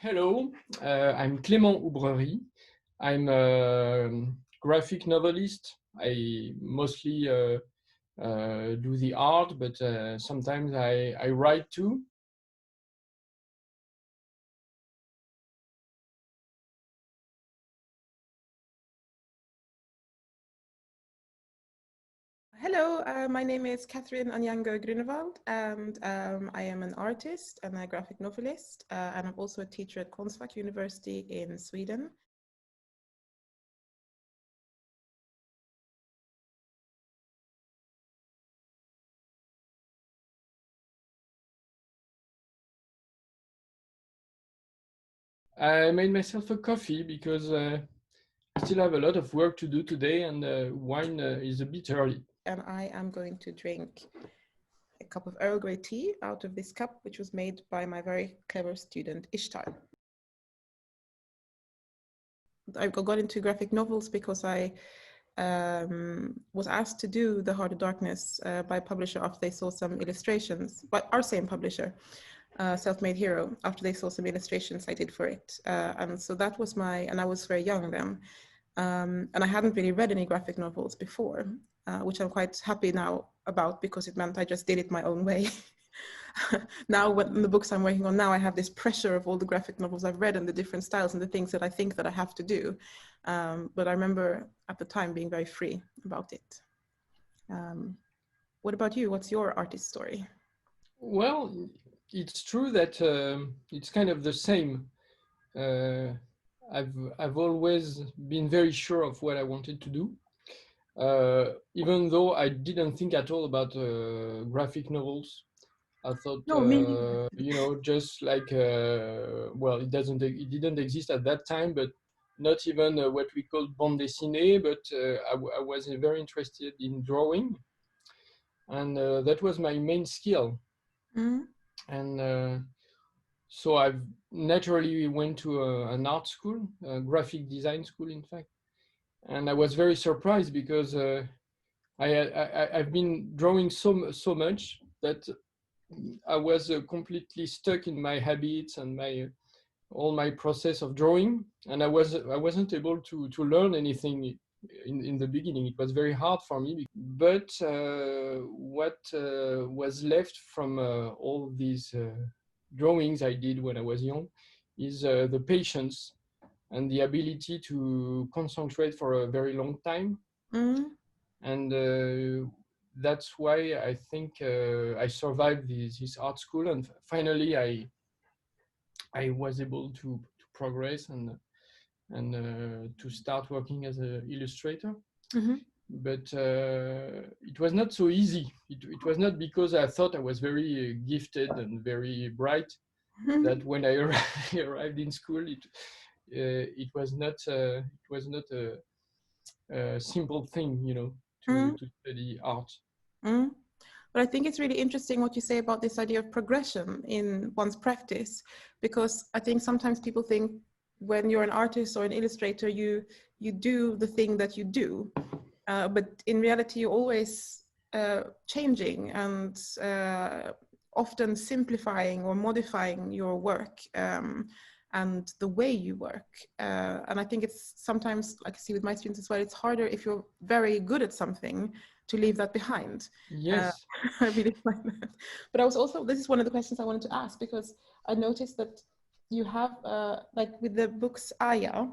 Hello, I'm Clément Oubrerie. I'm a graphic novelist. I mostly do the art, but sometimes I write too. Hello, my name is Anyango Grünewald, and I am an artist and a graphic novelist, and I'm also a teacher at Konstfack University in Sweden. I made myself a coffee because I still have a lot of work to do today, and wine is a bit early. And I am going to drink a cup of Earl Grey tea out of this cup, which was made by my very clever student Ishtar. I got into graphic novels because I was asked to do The Heart of Darkness by a publisher after they saw some illustrations, but our same publisher, Self-Made Hero, after they saw some illustrations I did for it. And so that was and I was very young then. And I hadn't really read any graphic novels before, which I'm quite happy now about because it meant I just did it my own way. Now, when the books I'm working on now, I have this pressure of all the graphic novels I've read and the different styles and the things that I think that I have to do. But I remember at the time being very free about it. What about you? What's your artist story? Well, it's true that it's kind of the same. I've always been very sure of what I wanted to do. Even though I didn't think at all about graphic novels. I thought, No, me neither. just like, well, it didn't exist at that time, but not even what we call bande dessinée, but I was very interested in drawing. And that was my main skill. Mm-hmm. And so I've naturally went to an art school, a graphic design school, in fact. And I was very surprised because I've been drawing so much that I was completely stuck in my habits and all my process of drawing, and I wasn't able to learn anything in the beginning. It was very hard for me. But what was left from all these drawings I did when I was young is the patience and the ability to concentrate for a very long time. Mm-hmm. And that's why I think I survived this art school, and finally I was able to progress and to start working as an illustrator. Mm-hmm. But it was not so easy. It was not because I thought I was very gifted and very bright that when I arrived in school, it was not a simple thing, to study art. Mm-hmm. But I think it's really interesting what you say about this idea of progression in one's practice, because I think sometimes people think when you're an artist or an illustrator, you do the thing that you do, but in reality, you're always changing and often simplifying or modifying your work and the way you work. And I think it's sometimes, like I see with my students as well, it's harder if you're very good at something to leave that behind. Yes. I really find that. But I was also, this is one of the questions I wanted to ask, because I noticed that you have, like with the books Aya,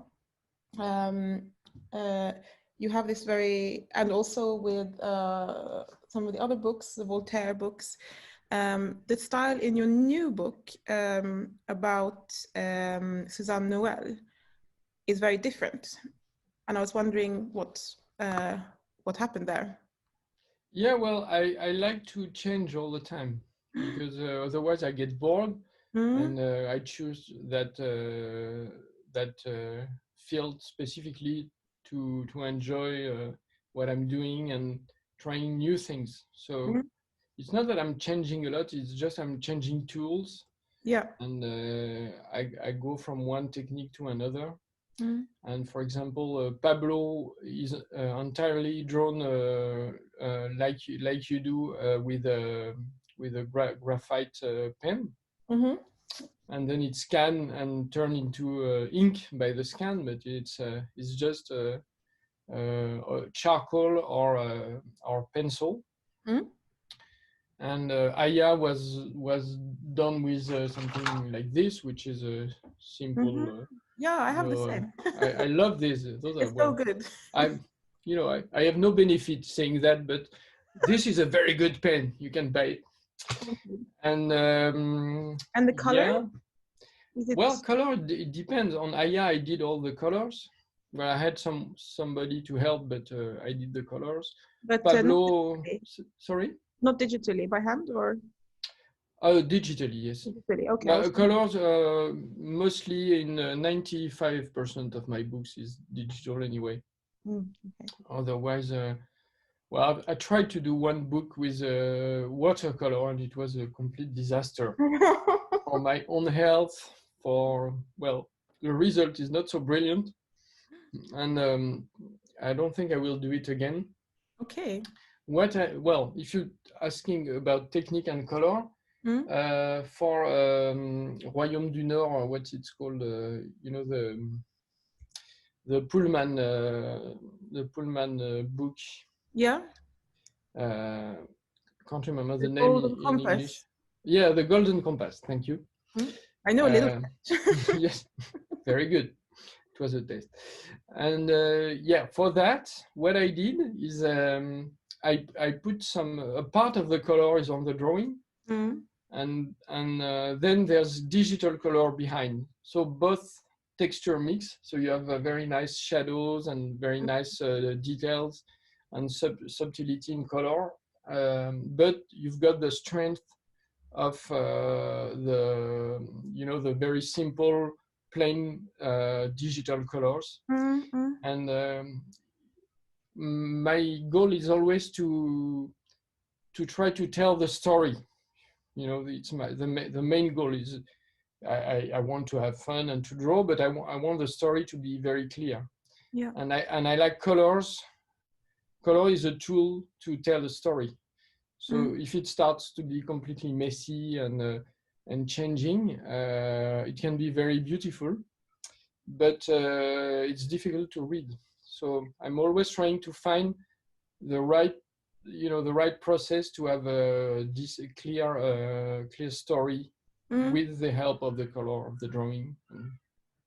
you have this very, and also with some of the other books, the Voltaire books, the style in your new book about Suzanne Noël is very different. And I was wondering what happened there. Yeah, well, I like to change all the time because otherwise I get bored, and I choose that field specifically to enjoy what I'm doing and trying new things. So it's not that I'm changing a lot; it's just I'm changing tools. Yeah. And I go from one technique to another. And for example, Pablo is entirely drawn like you do with a graphite pen. and then it's scanned and turned into ink by the scan, but it's just charcoal or pencil. Mm. And Aya was done with something like this, which is a simple. Yeah, I have the same. I love this. Those It's are, so well, good. I have no benefit saying that, but this is a very good pen. You can buy it. And the color? yeah. Is it... Well, color, it depends. On Aya, I did all the colors. Well, I had somebody to help, but I did the colors. But Pablo, sorry? Not digitally, by hand or? Digitally, yes. Digitally, okay. Colors, mostly in 95% of my books is digital anyway. Okay. Otherwise, well, I tried to do one book with watercolor, and it was a complete disaster for my own health. Well, the result is not so brilliant, and I don't think I will do it again. Okay. Well, if you're asking about technique and color, for Royaume du Nord, what's it's called? The Pullman book. Yeah. Can't remember the name Golden in Compass. English. Yeah, the Golden Compass. Thank you. I know a little. Yes, very good. It was a test. And yeah, for that, what I did is I put a part of the color is on the drawing, and then there's digital color behind. So both texture mix. So you have very nice shadows and very nice details and subtlety in color. But you've got the strength of the very simple, plain digital colors. And my goal is always to try to tell the story. It's the main goal is I want to have fun and to draw, but I want the story to be very clear. Yeah. And I like colors. Color is a tool to tell a story. So if it starts to be completely messy and changing, it can be very beautiful, but it's difficult to read. So I'm always trying to find the right process to have this clear story with the help of the color of the drawing.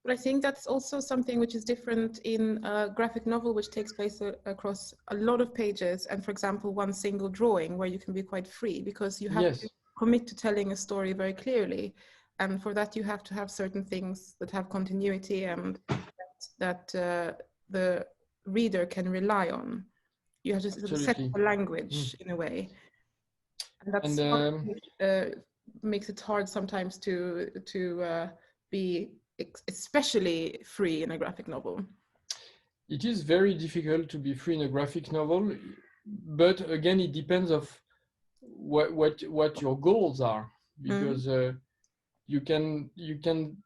But I think that's also something which is different in a graphic novel, which takes place across a lot of pages. And for example, one single drawing where you can be quite free because you have to commit to telling a story very clearly. And for that, you have to have certain things that have continuity and that the reader can rely on. You have to sort of set the language in a way. And that's makes it hard sometimes to be especially free in a graphic novel. It is very difficult to be free in a graphic novel, but again, it depends of what your goals are, because you can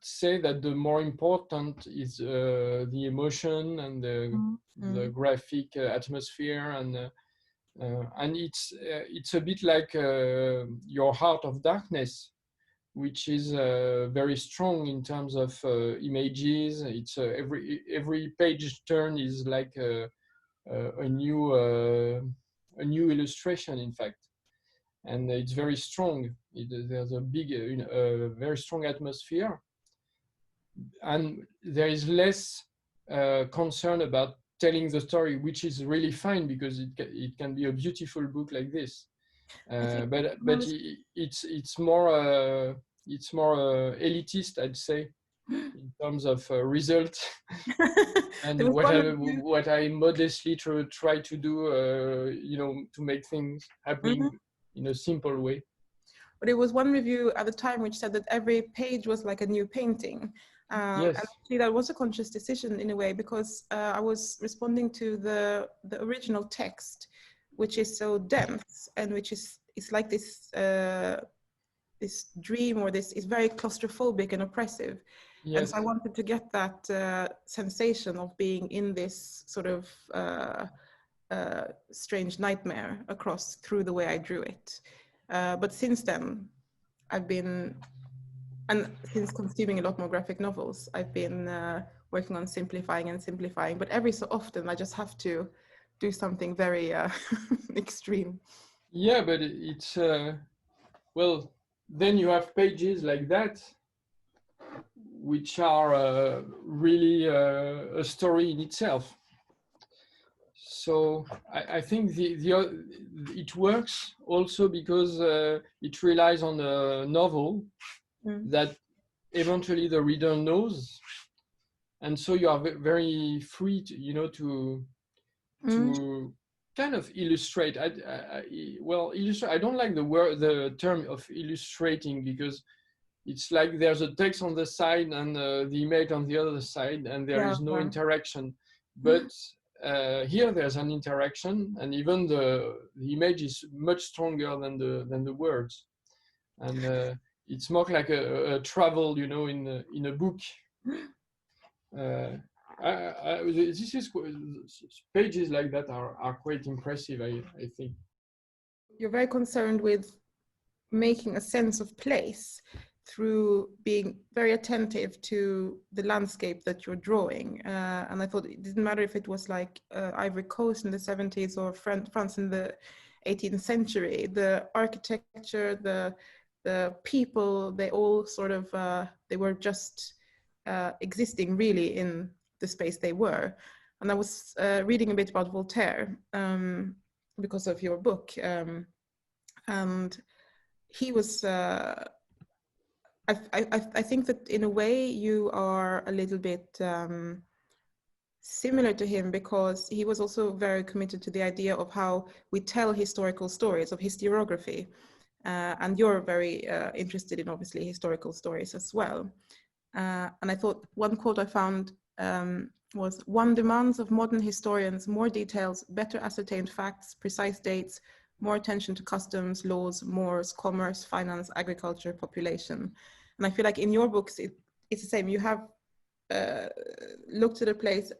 say that the more important is the emotion and the graphic atmosphere, and it's a bit like your Heart of Darkness, which is very strong in terms of images. It's every page turn is like a new illustration, in fact, and it's very strong. There's a big, very strong atmosphere, and there is less concern about telling the story, which is really fine because it can be a beautiful book like this. But it's more elitist, I'd say, in terms of results. And what I modestly try to do, to make things happen in a simple way. But it was one review at the time which said that every page was like a new painting. Yes. And actually that was a conscious decision in a way, because I was responding to the original text, which is so dense and which is like this this dream, or this is very claustrophobic and oppressive. Yes. And so I wanted to get that sensation of being in this sort of strange nightmare through the way I drew it. But since then, I've been And since consuming a lot more graphic novels, I've been working on simplifying and simplifying, but every so often I just have to do something very extreme. Yeah, but it's well, then you have pages like that, which are really a story in itself. So I think it works also because it relies on a novel that eventually the reader knows, and so you are very free to, you know, to kind of illustrate. Illustrate. I don't like the term of illustrating, because it's like there's a text on the side and the image on the other side, and there is no interaction. But here there's an interaction, and even the image is much stronger than the words, and it's more like a travel, you know, in a book. This is pages like that are quite impressive, I think. You're very concerned with making a sense of place through being very attentive to the landscape that you're drawing. And I thought it didn't matter if it was like Ivory Coast in the 70s or France in the 18th century. The architecture, the people, they all sort of, they were just existing really in the space they were. And I was reading a bit about Voltaire because of your book. And he was, I think that in a way you are a little bit similar to him, because he was also very committed to the idea of how we tell historical stories, of historiography. And you're very interested in, obviously, historical stories as well. And I thought one quote I found was, "One demands of modern historians more details, better ascertained facts, precise dates, more attention to customs, laws, mores, commerce, finance, agriculture, population." And I feel like in your books, it's the same. You have looked at a place,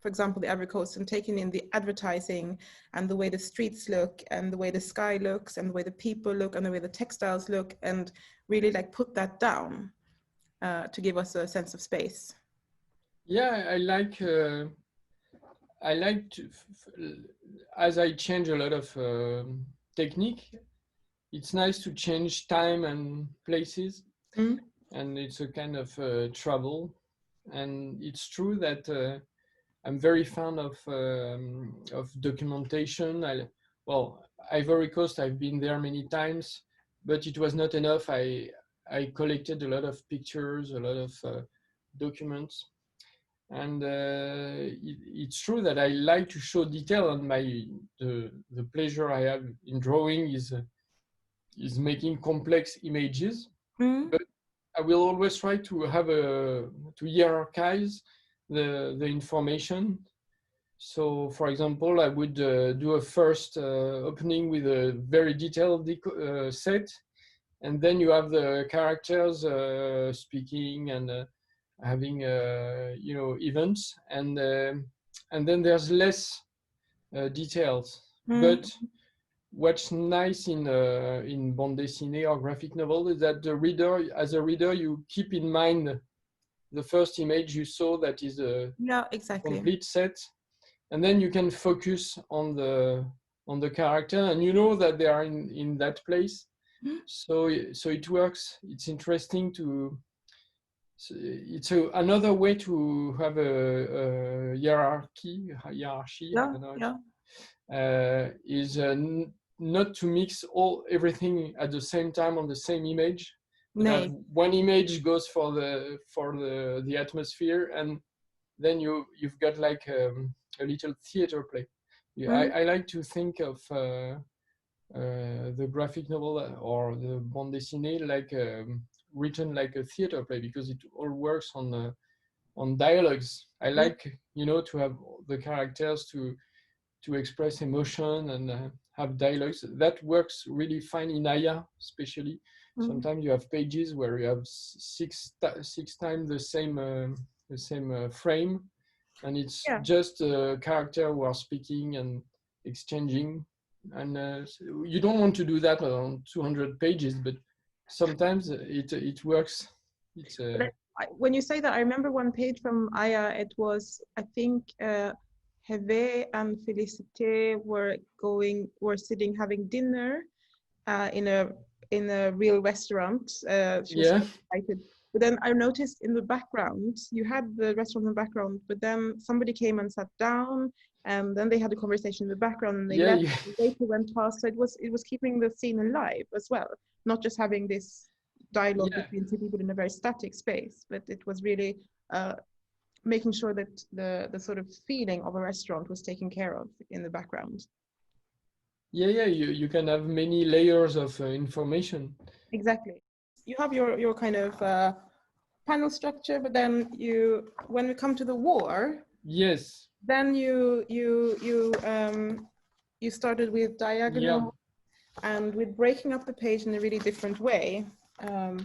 for example, the Ivory Coast, and taken in the advertising and the way the streets look and the way the sky looks and the way the people look and the way the textiles look, and really like put that down to give us a sense of space. Yeah, I like to, as I change a lot of technique, it's nice to change time and places, and it's a kind of travel. And it's true that I'm very fond of documentation. Ivory Coast, I've been there many times, but it was not enough. I collected a lot of pictures, a lot of documents, and it's true that I like to show detail. And the pleasure I have in drawing is making complex images, but I will always try to have to hierarchize the information. So, for example, I would do a first opening with a very detailed set, and then you have the characters speaking and having events, and then there's less details. But what's nice in bande dessinée or graphic novel is that the reader, as a reader, you keep in mind the first image you saw, that is a complete set, and then you can focus on the character, and you know that they are in that place. So it works. It's interesting to. It's another way to have a hierarchy. Is not to mix everything at the same time on the same image. One image goes for the atmosphere, and then you've got like a little theater play. I like to think of the graphic novel or the bande dessinée like written like a theater play, because it all works on dialogues. I like to have the characters to express emotion and have dialogues. That works really fine in Aya, especially. Sometimes you have pages where you have six times the same frame, and it's just a character who are speaking and exchanging. And so you don't want to do that on 200 pages, but sometimes it works. It's when you say that, I remember one page from Aya. It was, I think, Heve and Félicité were sitting having dinner in a real restaurant. She was invited. But then I noticed in the background, you had the restaurant in the background, but then somebody came and sat down, and then they had a conversation in the background, and they left. And later went past. So it was keeping the scene alive as well, not just having this dialogue between two people in a very static space, but it was really making sure that the sort of feeling of a restaurant was taken care of in the background. You can have many layers of information. Exactly. You have your kind of panel structure, but then when we come to the war, then you started with diagonal and with breaking up the page in a really different way. Because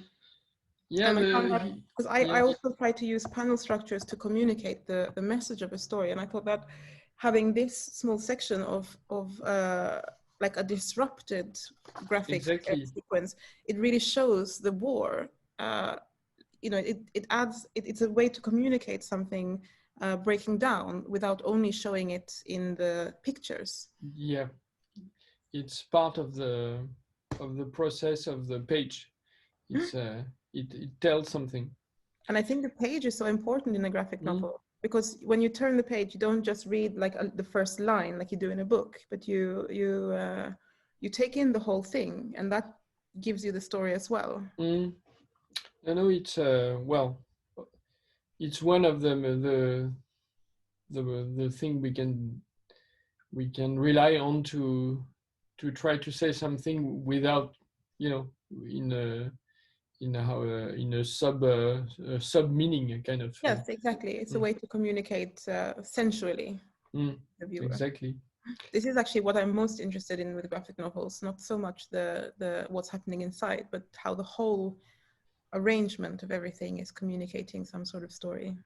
I also try to use panel structures to communicate the message of a story, and I thought that having this small section of like a disrupted graphic sequence, it really shows the war. You know, it's a way to communicate something breaking down without only showing it in the pictures. Yeah, it's part of the process of the page. It's it tells something. And I think the page is so important in a graphic novel, because when you turn the page, you don't just read like the first line like you do in a book, but you take in the whole thing, and that gives you the story as well. I know it's well, it's one of the thing we can rely on to try to say something without, you know, in a sub meaning kind of. Yes, exactly. It's a way to communicate sensually the viewer. Exactly. This is actually what I'm most interested in with graphic novels, not so much the what's happening inside, but how the whole arrangement of everything is communicating some sort of story.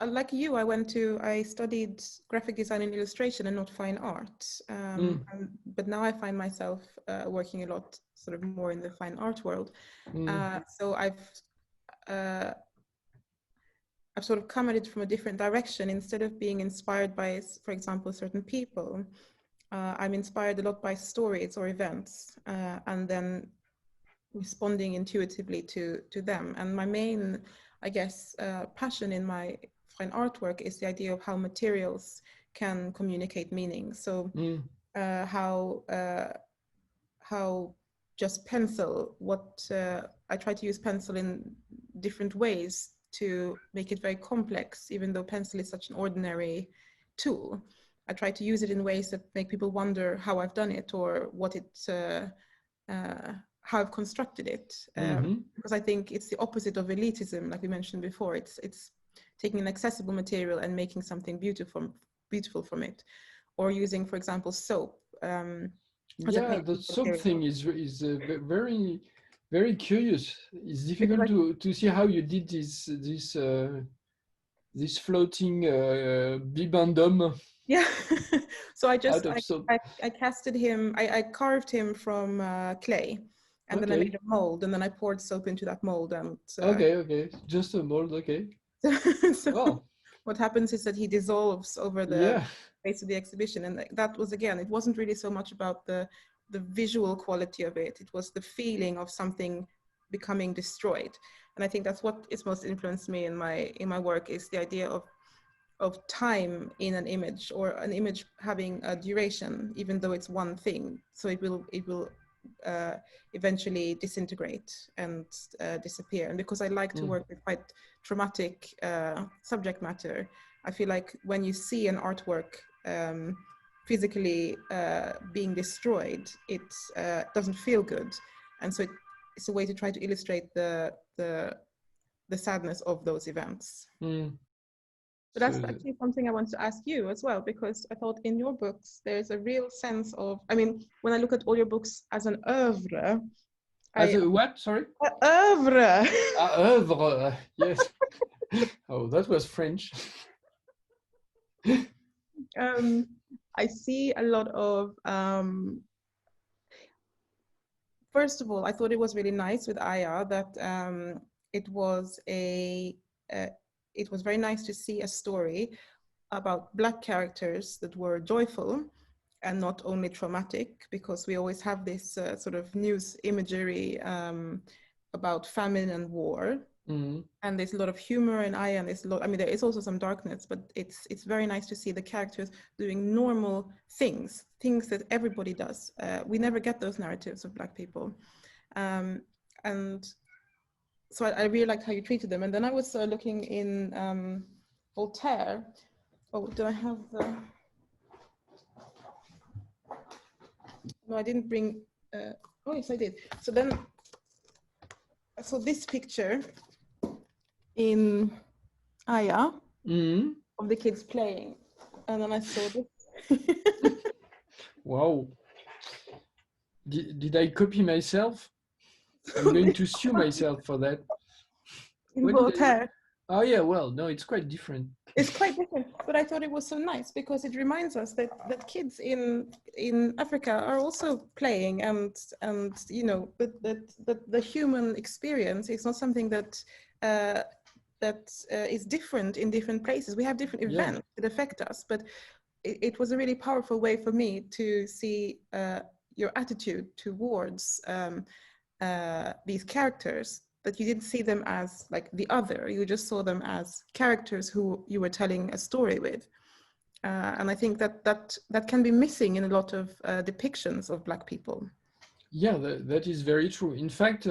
Like you, I studied graphic design and illustration and not fine art. But now I find myself working a lot sort of more in the fine art world. So I've sort of come at it from a different direction. Instead of being inspired by, for example, certain people, I'm inspired a lot by stories or events, and then responding intuitively to them. And my main, I guess, passion in my fine artwork is the idea of how materials can communicate meaning. So how just pencil, I try to use pencil in different ways to make it very complex, even though pencil is such an ordinary tool. I try to use it in ways that make people wonder how I've done it, or how I've constructed it. Because I think it's the opposite of elitism, like we mentioned before. It's taking an accessible material and making something beautiful from it, or using, for example, soap. The soap thing is very, very curious. It's difficult to see how you did this floating bibendum. Yeah. So I casted him. I carved him from clay, and then I made a mold, and then I poured soap into that mold. And okay, just a mold. Okay. So what happens is that he dissolves over the face of the exhibition, and that was, again, it wasn't really so much about the visual quality of it. It was the feeling of something becoming destroyed, and I think that's what is most influenced me in my work, is the idea of time in an image, or an image having a duration, even though it's one thing. So it will eventually disintegrate and disappear. And because I like to work with quite traumatic subject matter, I feel like when you see an artwork physically being destroyed, it doesn't feel good. And so it's a way to try to illustrate the sadness of those events. But that's actually something I want to ask you as well, because I thought in your books there's a real sense of, I mean, when I look at all your books as an oeuvre. As a what? Sorry? Oeuvre. Oeuvre, yes. Oh, that was French. I see a lot of first of all, I thought it was really nice with Aya that it was very nice to see a story about Black characters that were joyful and not only traumatic, because we always have this sort of news imagery about famine and war. Mm-hmm. And there's a lot of humor in Aya, and there's a lot, I mean, there is also some darkness, but it's very nice to see the characters doing normal things that everybody does. We never get those narratives of Black people. And so I really liked how you treated them. And then I was looking in Voltaire. Oh, do I have the... No, I didn't bring... oh, yes, I did. So then I saw this picture in Aya of the kids playing, and then I saw this. Wow. Did I copy myself? I'm going to sue myself for that. In Voltaire. Oh yeah, well, no, it's quite different. It's quite different, but I thought it was so nice because it reminds us that kids in Africa are also playing, and you know, that the human experience is not something that is different in different places. We have different events that affect us, but it was a really powerful way for me to see your attitude towards these characters, that you didn't see them as like the other, you just saw them as characters who you were telling a story with. And I think that can be missing in a lot of depictions of Black people. Yeah, that is very true. In fact,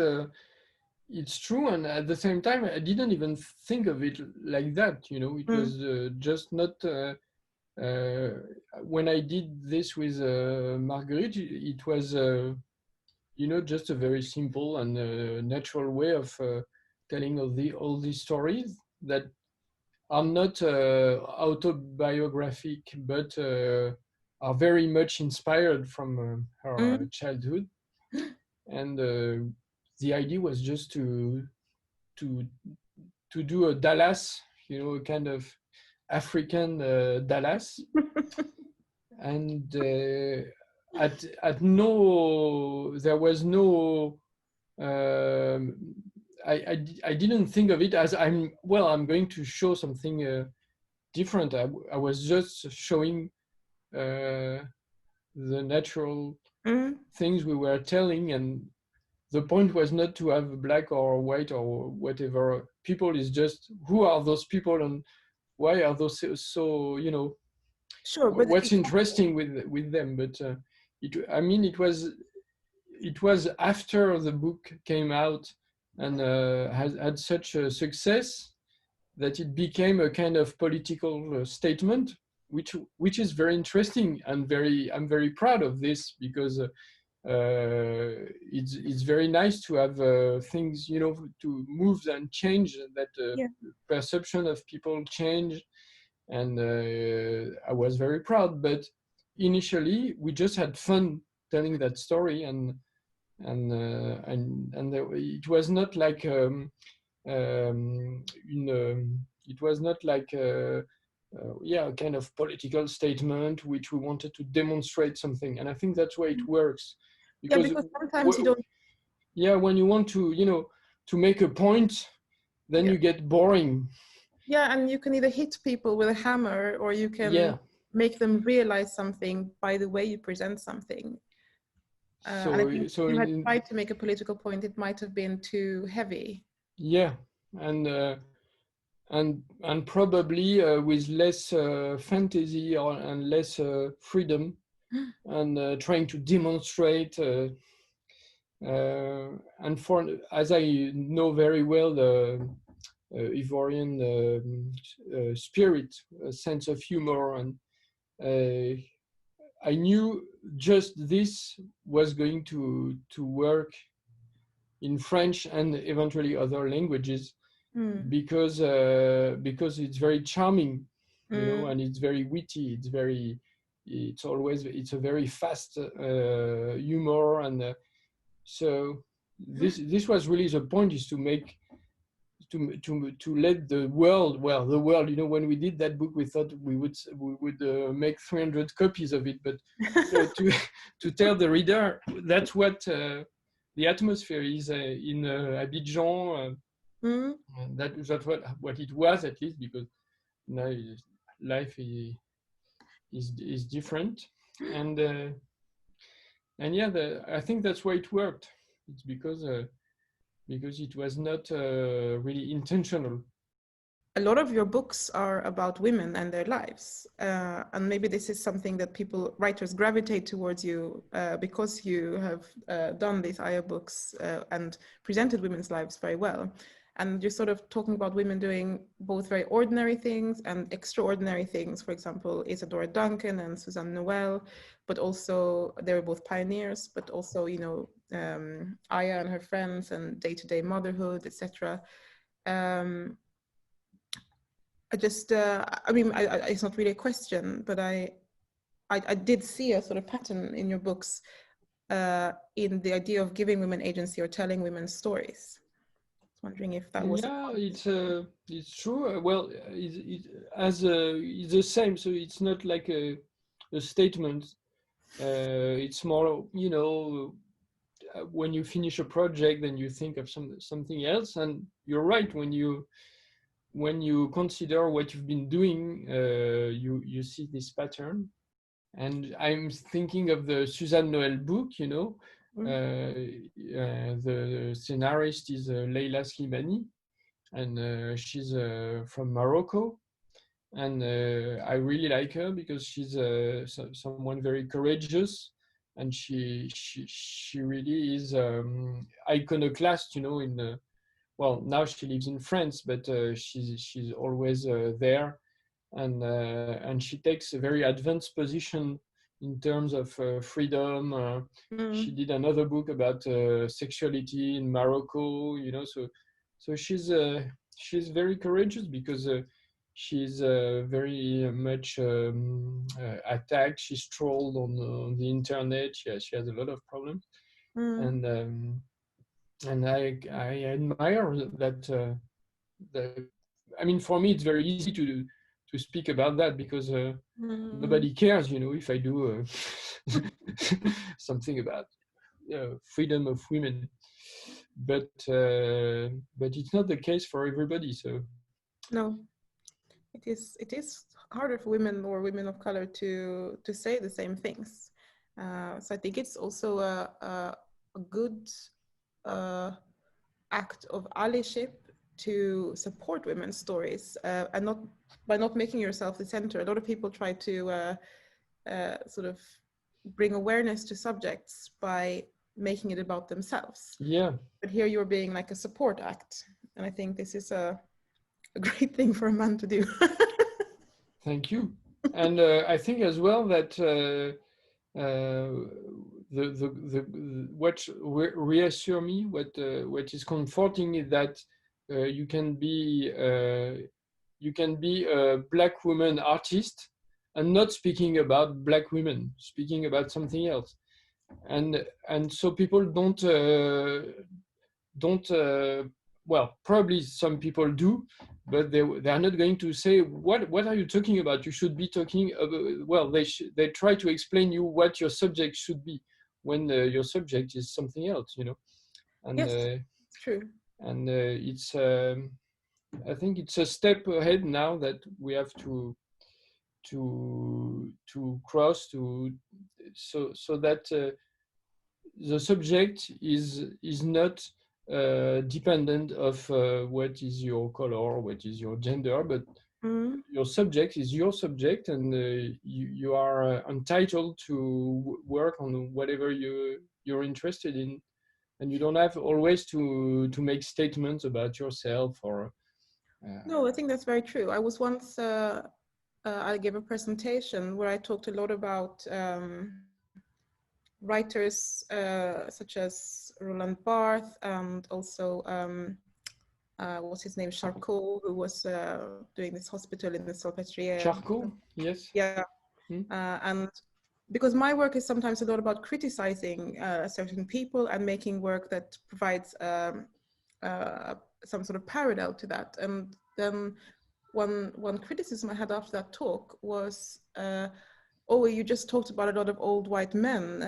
it's true, and at the same time, I didn't even think of it like that. You know, it was just not. When I did this with Marguerite, it was, you know, just a very simple and natural way of telling all these stories that are not autobiographic, but are very much inspired from her childhood. And the idea was just to do a Dallas, you know, a kind of African Dallas. And at no, there was no, I didn't think of it as I'm going to show something different. I was just showing the natural things we were telling, and the point was not to have black or white or whatever people. Is just who are those people and why are those so you know. Sure, but what's interesting with them, but I mean, it was after the book came out and had such a success that it became a kind of political statement, which is very interesting and I'm very proud of this, because it's very nice to have things, you know, to move and change, that perception of people change. And I was very proud, but initially we just had fun telling that story, and it was not like it was not like a kind of political statement which we wanted to demonstrate something. And I think that's why it works, because sometimes you don't. Yeah, when you want to, you know, to make a point, then you get boring. Yeah, and you can either hit people with a hammer, or you can make them realize something by the way you present something. And I think if you had tried to make a political point, it might have been too heavy. Yeah, and probably with less fantasy and less freedom, and trying to demonstrate. And as I know very well, the Ivorian spirit, a sense of humor, and I knew just this was going to work in French and eventually other languages, because it's very charming, you know, and it's very witty. It's a very fast humor, and so this was really the point, is to make. To let the world, you know, when we did that book, we thought we would make 300 copies of it, but to tell the reader that's what the atmosphere is in Abidjan. Mm. That's what it was, at least, because now life is different, and yeah, I think that's why it worked. It's because it was not really intentional. A lot of your books are about women and their lives, and maybe this is something that writers gravitate towards you because you have done these IA books and presented women's lives very well. And you're sort of talking about women doing both very ordinary things and extraordinary things. For example, Isadora Duncan and Suzanne Noel, but also they were both pioneers, but also, you know, Aya and her friends and day-to-day motherhood, etc. I just, I mean, it's not really a question, but I did see a sort of pattern in your books in the idea of giving women agency or telling women's stories. I was wondering if that was. Yeah, it's true. Well, it's the same. So it's not like a statement. It's more, you know, when you finish a project, then you think of something else. And you're right, when you consider what you've been doing, you see this pattern. And I'm thinking of the Suzanne Noel book, you know. The scenarist is Leila Slimani, and she's from Morocco. And I really like her because she's someone very courageous, and she really is iconoclast, you know. Well, now she lives in France, but she's always there, and she takes a very advanced position in terms of freedom. She did another book about sexuality in Morocco, you know. So she's very courageous because she's very much attacked. She's trolled on the internet. She has a lot of problems, and I admire that. I mean, for me, it's very easy to speak about that because nobody cares, you know, if I do something about freedom of women. But it's not the case for everybody. So no, it is harder for women or women of color to say the same things. So I think it's also a good act of allyship to support women's stories and not by not making yourself the center. A lot of people try to sort of bring awareness to subjects by making it about themselves. Yeah. But here you're being like a support act. And I think this is a great thing for a man to do. Thank you. And I think as well that what reassure me, what is comforting is that you can be a Black woman artist and not speaking about Black women, speaking about something else, and so people don't well, probably some people do, but they are not going to say, what are you talking about? You should be talking about, well, they try to explain you what your subject should be when your subject is something else, you know. And yes, it's true. And it's I think it's a step ahead now that we have to cross so that the subject is not dependent of what is your color, what is your gender, but your subject is your subject, and you are entitled to work on whatever you're interested in, and you don't have always to make statements about yourself or. No, I think that's very true. I was once I gave a presentation where I talked a lot about writers such as Roland Barthes and also what's his name, Charcot, who was doing this hospital in the Salpêtrière. Charcot, yes. Yeah, and because my work is sometimes a lot about criticizing certain people and making work that provides some sort of parallel to that. And then one criticism I had after that talk was oh, you just talked about a lot of old white men.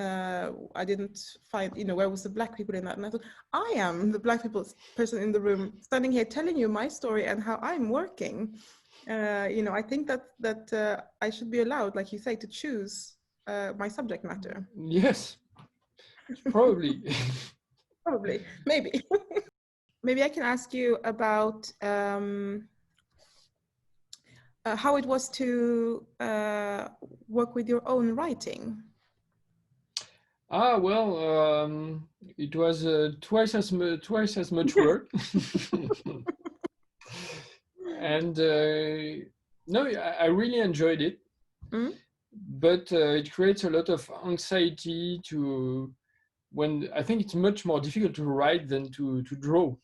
I didn't find, where was the black people in that? And I thought, I am the black people person in the room, standing here telling you my story and how I'm working. I think that I should be allowed, like you say, to choose my subject matter. Yes, probably. Probably, maybe. Maybe I can ask you about how it was to work with your own writing. Well, it was twice as much work. And no, I really enjoyed it. Mm. But it creates a lot of anxiety when I think it's much more difficult to write than to draw.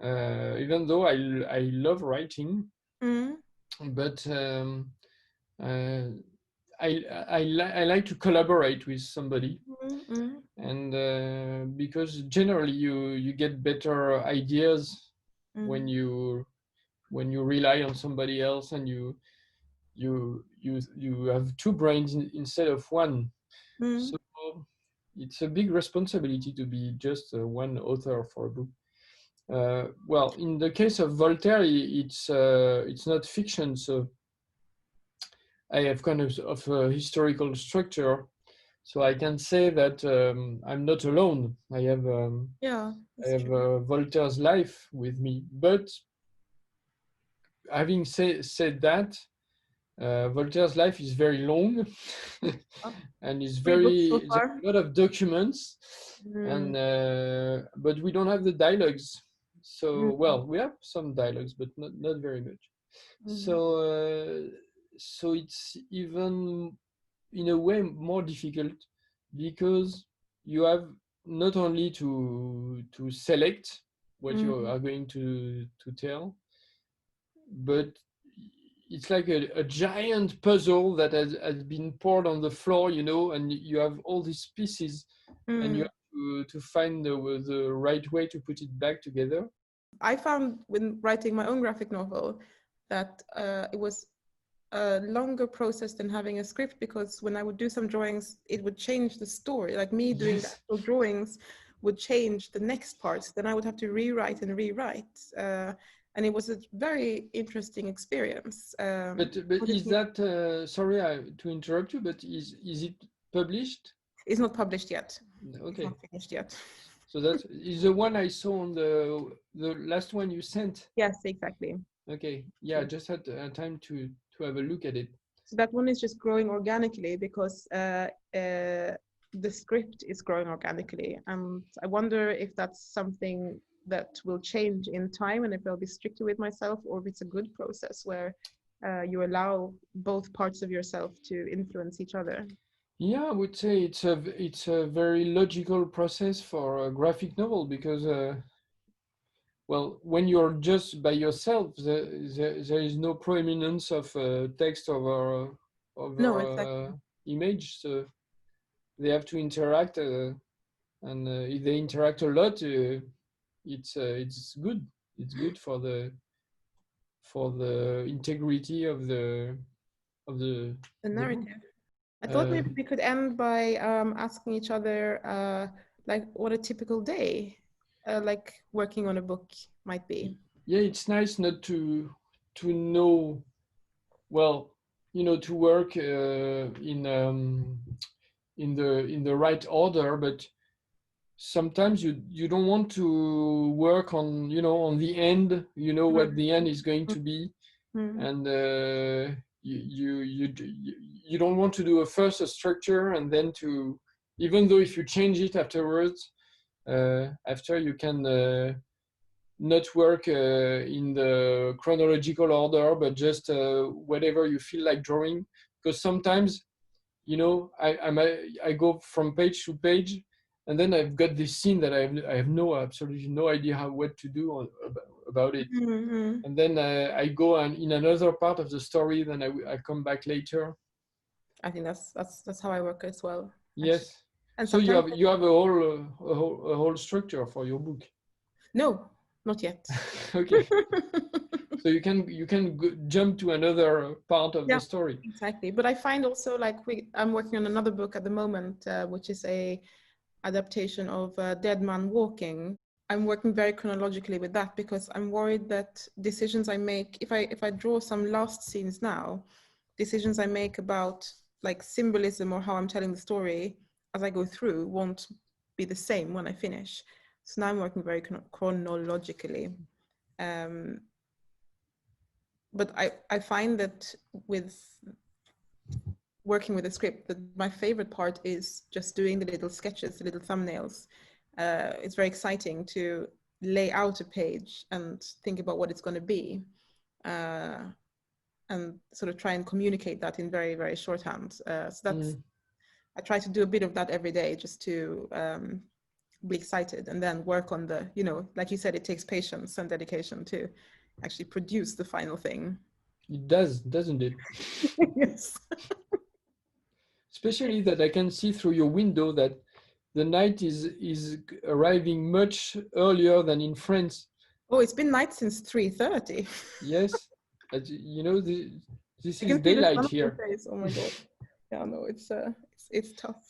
Even though I love writing, but I like to collaborate with somebody, and because generally you get better ideas when you rely on somebody else, and you have two brains instead of one. So it's a big responsibility to be just one author for a book. Well, in the case of Voltaire, it's not fiction, so I have kind of a historical structure, so I can say that I'm not alone. I have Voltaire's life with me. But having said that, Voltaire's life is very long and is So there's a lot of documents, and but we don't have the dialogues. So well, we have some dialogues, but not very much. So it's even in a way more difficult, because you have not only to select what you are going to tell, but it's like a giant puzzle that has been poured on the floor, and you have all these pieces, and you have to find the right way to put it back together. I found when writing my own graphic novel that it was a longer process than having a script, because when I would do some drawings, it would change the story. Like me doing the actual drawings would change the next parts. Then I would have to rewrite and rewrite. And it was a very interesting experience. But is that, sorry to interrupt you, but is it published? It's not published yet. Okay. It's not finished yet. So that is the one I saw on the last one you sent. Yes, exactly. Okay. Yeah, I just had time to have a look at it. So that one is just growing organically, because the script is growing organically. And I wonder if that's something that will change in time, and if I'll be stricter with myself, or if it's a good process where you allow both parts of yourself to influence each other. Yeah, I would say it's a very logical process for a graphic novel, because well, when you're just by yourself, there is no proeminence of text over No, exactly. Image, so they have to interact, and if they interact a lot, it's good. It's good for the integrity of the narrative. I thought maybe we could end by asking each other like what a typical day like working on a book might be. Yeah, it's nice not to know, well, to work in the right order, but sometimes you don't want to work on on the end, what the end is going to be, and you don't want to do first a structure, and then to, even though if you change it afterwards, after you can not work in the chronological order, but just whatever you feel like drawing, because sometimes I go from page to page, and then I've got this scene that I have absolutely no idea what to do about it. And then I go in another part of the story, then I come back later. I think that's how I work as well. Yes. And so you have a whole structure for your book? No, not yet. Okay. So you can jump to another part of the story. Exactly. But I find also like I'm working on another book at the moment, which is a adaptation of Dead Man Walking. I'm working very chronologically with that because I'm worried that decisions I make, if I draw some last scenes now, decisions I make about like symbolism or how I'm telling the story as I go through won't be the same when I finish. So now I'm working very chronologically. But I find that with working with a script, that my favorite part is just doing the little sketches, the little thumbnails. It's very exciting to lay out a page and think about what it's going to be, and sort of try and communicate that in very, very shorthand. So that's, I try to do a bit of that every day just to be excited, and then work on the, you know, like you said, it takes patience and dedication to actually produce the final thing. It does, doesn't it? Yes. Especially that I can see through your window that the night is arriving much earlier than in France. Oh, it's been night since 3:30. Yes, you know, this is can see the daylight sun on here. your face. Oh my god. Yeah, no, it's tough.